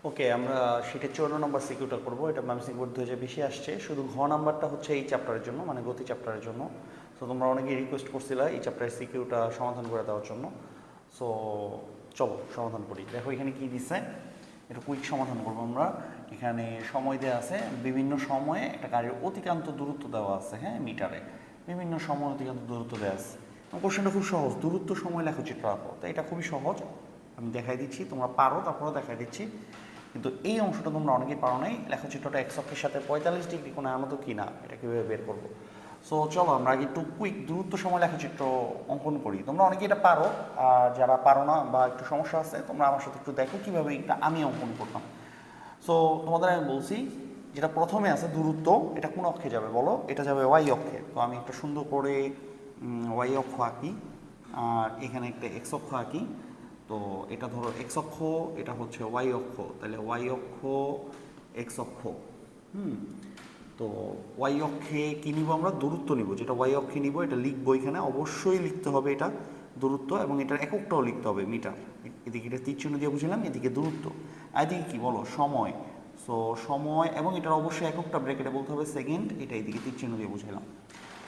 ওকে, আমরা শীটের 54 নম্বর সিকিউটা করবো। এটা ম্যামসিং বোর্ড 2020 আসছে। শুধু ঘ নাম্বারটা হচ্ছে এই চ্যাপ্টারের জন্য, মানে গতি চ্যাপ্টারের জন্য। সো তোমরা অনেকেই রিকোয়েস্ট করছিলা এই চ্যাপ্টারের সিকিউটা সমাধান করে দেওয়ার জন্য। সো চলো সমাধান করি। দেখো এখানে কি দিচ্ছে, এটা কুইক সমাধান করবো আমরা। এখানে সময় দেওয়া আছে, বিভিন্ন সময়ে একটা গাড়ির অতিক্রান্ত দূরত্ব দেওয়া আছে, হ্যাঁ, মিটারে। বিভিন্ন সময় অতিক্রান্ত দূরত্ব দেওয়া আছে। কোশ্চেনটা খুব সহজ, দূরত্ব সময় লেখচিত্র আঁকো। তো এটা খুবই সহজ, আমি দেখাই দিচ্ছি, তোমরা পারো, তারপরেও দেখাই দিচ্ছি। কিন্তু এই অংশটা তোমরা অনেকেই পারো নাই, লেখচিত্রটা এক্স অক্ষের সাথে 45 ডিগ্রি কোণে আনত কি না, এটা কীভাবে বের করবো। সো চলো আমরা আগে একটু কুইক দূরত্ব সময় লেখচিত্র অঙ্কন করি। তোমরা অনেকেই এটা পারো, আর যারা পারো না বা একটু সমস্যা আছে, তোমরা আমার সাথে একটু দেখো কীভাবে এটা আমি অঙ্কন করতাম। সো তোমাদের আমি বলছি, যেটা প্রথমে আছে দূরত্ব, এটা কোন অক্ষে যাবে বলো? এটা যাবে ওয়াই অক্ষে। তো আমি একটা সুন্দর করে ওয়াই অক্ষ আঁকি, আর এখানে একটা এক্স অক্ষ আঁকি। তো এটা ধরো এক্স অক্ষ, এটা হচ্ছে ওয়াই অক্ষ, তাহলে ওয়াই অক্ষ এক্স অক্ষ। তো ওয়াই অক্ষে কী নিব আমরা? দূরত্ব নিব। যেটা ওয়াই অক্ষে নিব এটা লিখবো, এখানে অবশ্যই লিখতে হবে এটা দূরত্ব, এবং এটার এককটাও লিখতে হবে মিটার। এদিকে এটা তীর চিহ্ন দিয়ে বুঝলাম, এদিকে দূরত্ব, আর এদিকে কী বলো? সময়। সো সময়, এবং এটার অবশ্যই এককটা ব্র্যাকেটে বলতে হবে সেকেন্ড, এটা এদিকে তীর চিহ্ন দিয়ে বুঝাইলাম।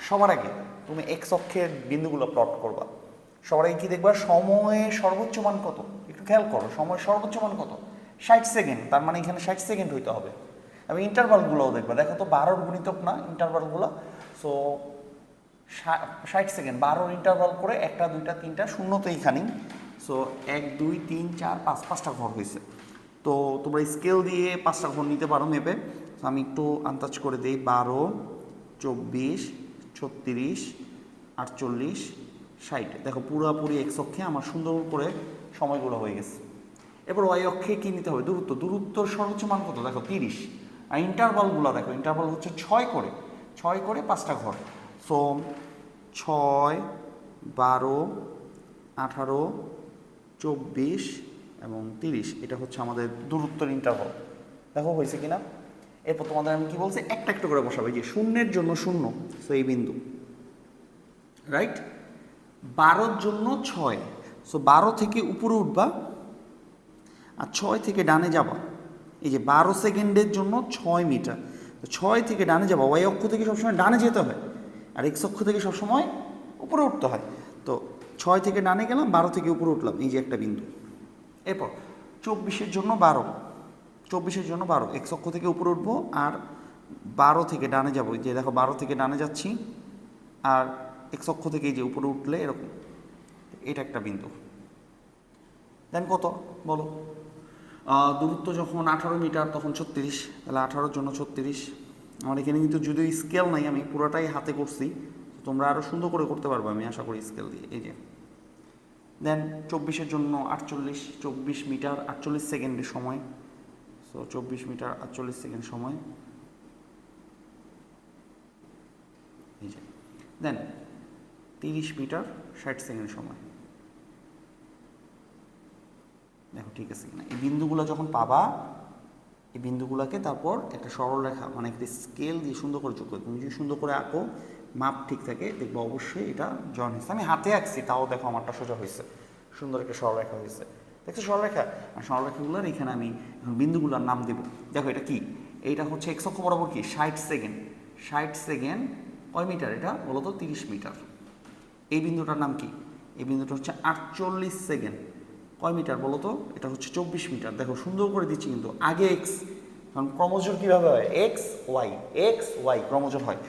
সবার আগে তুমি এক্স অক্ষের বিন্দুগুলো প্লট করবা। সবার আগে কী দেখবা? সময়ের সর্বোচ্চ মান কত, একটু খেয়াল করো। সময়ের সর্বোচ্চ মান কত? 60 সেকেন্ড। তার মানে এখানে 60 সেকেন্ড হইতে হবে। এবং ইন্টারভালগুলোও দেখবা, দেখো তো 12-র গুণিতক না ইন্টারভালগুলো। সো 60 সেকেন্ড 12-র ইন্টারভাল করে, একটা দুইটা তিনটা শূন্য তো এইখানেই। সো 1 2 3 4 5, পাঁচটা ঘর হয়েছে। তো তোমরা স্কেল দিয়ে 5টা ঘর নিতে পারো মেপে। তো আমি একটু আন্দাজ করে দিই, 12 24 36 48 60। দেখো পুরোপুরি এক্স অক্ষে আমার সুন্দর করে সময়গুলো হয়ে গেছে। এবার ওয়াই অক্ষে কী নিতে হবে? দূরত্ব। দূরত্বর সর্বোচ্চ মান কত? দেখো 30। আর ইন্টারভালগুলো দেখো, ইন্টারভাল হচ্ছে 6 করে, 6 করে 5টা ঘর। সো 6 12 18 24 এবং 30, এটা হচ্ছে আমাদের দূরত্বের ইন্টারভাল। দেখো হয়েছে কিনা। এরপর তোমাদের আমি কি বলছি, একটা একটা করে বসাবে, যে শূন্যের জন্য শূন্য, সো এই বিন্দু, রাইট। 12-র জন্য 6, সো 12 থেকে উপরে উঠবা, আর 6 থেকে ডানে যাবা। এই যে 12 সেকেন্ডের জন্য 6 মিটার। তো 6 থেকে ডানে যাবা, ওয়াই অক্ষ থেকে সবসময় ডানে যেতে হয়, আর এক্স অক্ষ থেকে সবসময় উপরে উঠতে হয়। তো 6 থেকে ডানে গেলাম, 12 থেকে উপরে উঠলাম, এই যে একটা বিন্দু। এরপর 24-এর জন্য 12, 24-এর জন্য 12, এক্স অক্ষ থেকে উপরে উঠবো, আর 12 থেকে ডানে যাবো। যে দেখো 12 থেকে ডানে যাচ্ছি, আর এক্স অক্ষ থেকে এই যে উপরে উঠলে এরকম, এটা একটা বিন্দু। দেন কত বলো? দূরত্ব যখন 18 মিটার তখন 36, তাহলে 18-র জন্য 36। আমার এখানে কিন্তু যদিও স্কেল নাই, আমি পুরোটাই হাতে করছি, তোমরা আরও সুন্দর করে করতে পারবে আমি আশা করি স্কেল দিয়ে। এই যে দেন 24-এর জন্য 48, 24 মিটার 48 সেকেন্ডের সময়। সো 24 মিটার 48 সেকেন্ড সময়। এই যে দেন 30 মিটার 60 সেকেন্ড সময়। দেখো ঠিক আছে কিনা। এই বিন্দুগুলো যখন পাবা, এই বিন্দুগুলোকে তারপর একটা সরল রেখা, মানে একটা স্কেল দিয়ে সুন্দর করে যোগ করে, তুমি যদি সুন্দর করে আঁকো, মাপ ঠিক থাকে, দেখবো অবশ্যই এটা জয়েন হয়েছে। আমি হাতে আঁকছি, তাও দেখো আমারটা সোজা হয়েছে, সুন্দর একটা সরলরেখা হয়েছে। দেখছো সরলরেখা? আর সরলরেখাগুলোর এখানে আমি এখন বিন্দুগুলোর নাম দেবো। দেখো এটা কি? এইটা হচ্ছে এক্স অক্ষ বরাবর কি 60 সেকেন্ড। 60 সেকেন্ড কয় মিটার? এটা বলো তো 30 মিটার। এই বিন্দুটার নাম কি? এই বিন্দুটা হচ্ছে 48 সেকেন্ড। কয় মিটার বলো তো? এটা হচ্ছে 24 মিটার। দেখো সুন্দর করে দিচ্ছি কিন্তু, আগে এক্স, কারণ ক্রমজোর কীভাবে হয়? এক্স ওয়াই ক্রমজোর হয়।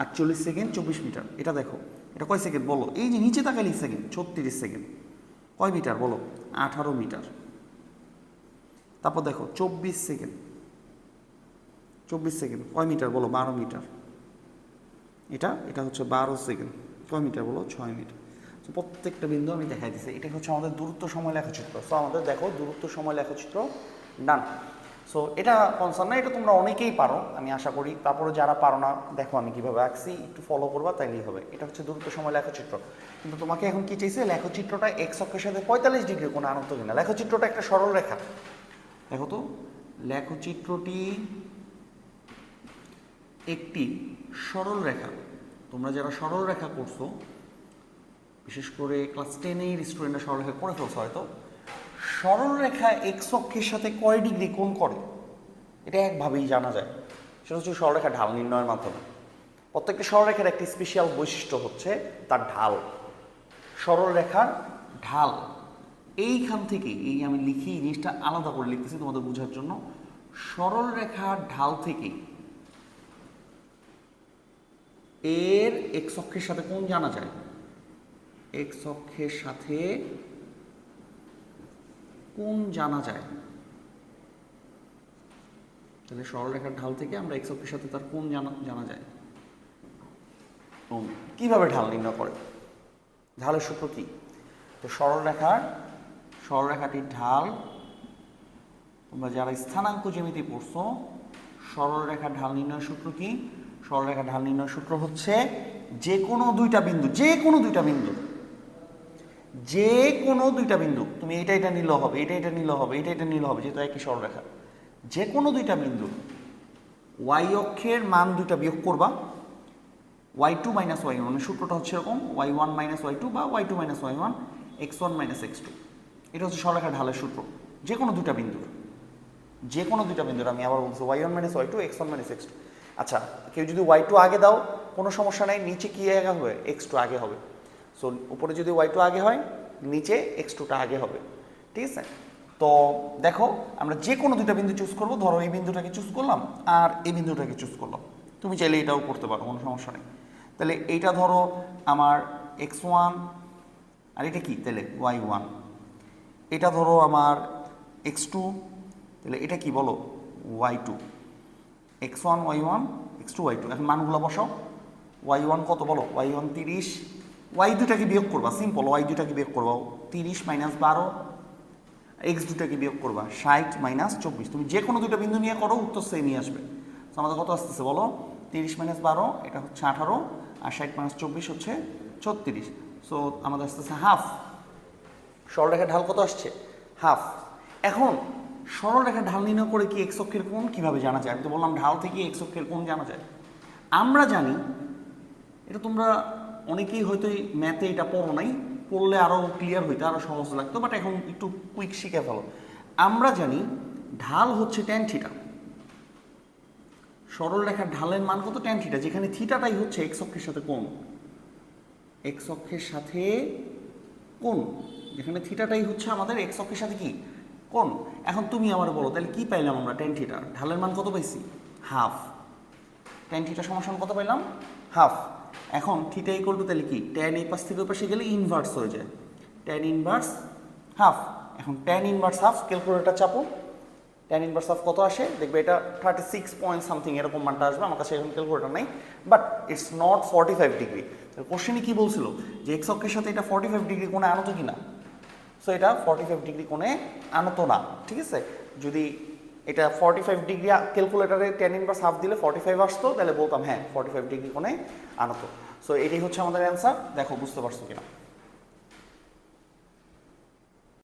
48 সেকেন্ড 24 মিটার। এটা দেখো, এটা কয় সেকেন্ড বলো? এই যে নিচে তাকালি সেকেন্ড, 36 সেকেন্ড। কয় মিটার বলো? 18 মিটার। তারপর দেখো 24 সেকেন্ড, 24 সেকেন্ড কয় মিটার বলো? 12 মিটার। এটা হচ্ছে 12 সেকেন্ড, কয় মিটার বলো? 6 মিটার। তো প্রত্যেকটা বিন্দু আমি দেখাই দিচ্ছি। এটা হচ্ছে আমাদের দূরত্ব সময় লেখচিত্র। সো আমাদের দেখো দূরত্ব সময় লেখচিত্র ডান। সো এটা কনসার্ন না, এটা তোমরা অনেকেই পারো আমি আশা করি। তারপরে যারা পারো না, দেখো আমি কীভাবে আঁকছি, একটু ফলো করবা, তাইলেই হবে। এটা হচ্ছে দূরত্ব সময় লেখচিত্র। কিন্তু তোমাকে এখন কি চাইছে? লেখচিত্রটা এক্স অক্ষের সাথে 45 ডিগ্রি কোনো আনত কিনা। লেখচিত্রটা একটা সরল রেখা। দেখো তো, লেখচিত্রটি একটি সরল রেখা। তোমরা যারা সরল রেখা করছো, বিশেষ করে ক্লাস 10-এর স্টুডেন্টরা সরলরেখা করে ফেলছো হয়তো। সরলরেখা এক্স অক্ষের সাথে কয় ডিগ্রি কোণ করে? এটা একভাবেই জানা যায়, সেটা হচ্ছে সরলরেখা ঢাল নির্ণয়ের মাধ্যমে। প্রত্যেকটা সরলরেখার একটি স্পেশাল বৈশিষ্ট্য হচ্ছে তার ঢাল। সরলরেখার ঢাল এইখান থেকে, এই আমি লিখি জিনিসটা আলাদা করে লিখতেছি তোমাদের বোঝার জন্য, সরলরেখার ঢাল থেকে এর এক্স অক্ষের সাথে কোণ জানা যায়। এক্স অক্ষের সাথে কোণ জানা যায়, তাহলে সরলরেখার ঢাল থেকে আমরা এক্স অক্ষের সাথে তার কোণ জানা যায়। কিভাবে ঢাল নির্ণয় করে? ঢালের সূত্র কি? তো সরলরেখাটির ঢাল, তোমরা যারা স্থানাঙ্ক জ্যামিতি পড়ছো, সরলরেখার ঢাল নির্ণয়ের সূত্র কি? সরলরেখার ঢাল নির্ণয়ের সূত্র হচ্ছে যে কোনো দুইটা বিন্দু তুমি এটা নিলেও হবে, এটা নিলেও হবে, এটা নিলেও হবে, যেহেতু একই সরলরেখা। যে কোনো দুইটা বিন্দু ওয়াই অক্ষের মান দুইটা বিয়োগ করবা, y2 মাইনাস y1, মানে সূত্রটা হচ্ছে এরকম y1 মাইনাস y2 বা y2 minus y1, x1 minus x2। এটা হচ্ছে সরলরেখার ঢালের সূত্র যে কোনো দুইটা বিন্দুর, আমি আবার বলছি y1 minus y2, x1 minus x2। আচ্ছা, কেউ যদি y2 আগে দাও কোনো সমস্যা নাই, নিচে কি আগে হবে? x2 আগে হবে। সো উপরে যদি y2 আগে হয়, নিচে x2টা আগে হবে, ঠিক আছে? তো দেখো, আমরা যে কোনো দুইটা বিন্দু চুজ করবো। ধরো এই বিন্দুটাকে চুজ করলাম আর এই বিন্দুটাকে চুজ করলাম, তুমি চাইলে এটাও করতে পারো, কোনো সমস্যা নেই। তাহলে এইটা ধরো আমার x1 আর এটা কি, তাহলে y1। এটা ধরো আমার x2, তাহলে এটা কি বলো? y2। x1 y1, x2 y2। এখন মানগুলো বসাও। y1 কত বলো? y1 30, y দুটাকে বিয়োগ করবা, সিম্পল, y দুটাকে বিয়োগ করবা, 30 মাইনাস 12, x দুটাকে বিয়োগ করবা 60 মাইনাস 24। তুমি যে কোনো দুটো বিন্দু নিয়ে করো, উত্তর সেমই আসবে। তো আমাদের কত আসতেছে বলো? 30 মাইনাস 12 এটা হচ্ছে 18, আর 60 মাইনাস 24 হচ্ছে 36। সো আমাদের আসতেছে হাফ। সরলরেখার ঢাল কত আসছে? হাফ। এখন সরলরেখার ঢাল নির্ণয় করে কি এক্স অক্ষের কোণ কিভাবে জানা যায়? আমি তো বললাম ঢাল থেকে এক্স অক্ষের কোণ জানা যায়। আমরা জানি, এটা তোমরা অনেকেই হয়তো ম্যাথে এটা পড়ো নাই, পড়লে আরও ক্লিয়ার হইতো, আরও সহজ লাগতো, বাট এখন একটু কুইক শিখে ফেলো। আমরা জানি ঢাল হচ্ছে ট্যান থিটা। সরলরেখার ঢালের মান কত? ট্যান থিটা, যেখানে থিটাটাই হচ্ছে এক্স অক্ষের সাথে কোণ। এক্স অক্ষের সাথে কোণ, যেখানে থিটাটাই হচ্ছে আমাদের এক্স অক্ষের সাথে কি? কোণ। এখন তুমি আমার বলো, তাহলে কি পাইলাম আমরা? Tan theta. ঢালের মান কত পাইছি? হাফ। ট্যান থিটা সমান কত পাইলাম? হাফ। এখন থিটা ইকুয়াল টু তাহলে কি? ট্যান এই পাশ থেকে ওই পাশে গেলে ইনভার্স হয়ে যায়, ট্যান ইনভার্স হাফ। এখন ট্যান ইনভার্স হাফ, ক্যালকুলেটর চাপো, ট্যান ইনভার্স হাফ কত আসে দেখবে? এটা 36 পয়েন্ট সামথিং এরকম মানটা আসবে। আমার কাছে এখন ক্যালকুলেটর নাই, বাট ইটস নট 45 ডিগ্রি। কোশ্চেনে কি বলছিল যে এক্স অক্ষের সাথে এটা 45 ডিগ্রি কোণে আনত কি না? সো এটা 45 ডিগ্রি কোণে আনত না, ঠিক আছে? যদি এটা 45 ডিগ্রি ক্যালকুলেটারে ট্যান ইনভার্স হাফ দিলে 45 আসতো, তাহলে বলতাম হ্যাঁ 45 ডিগ্রি কোণে আনত। সো এটাই হচ্ছে আমাদের অ্যান্সার। দেখো বুঝতে পারছো কিনা?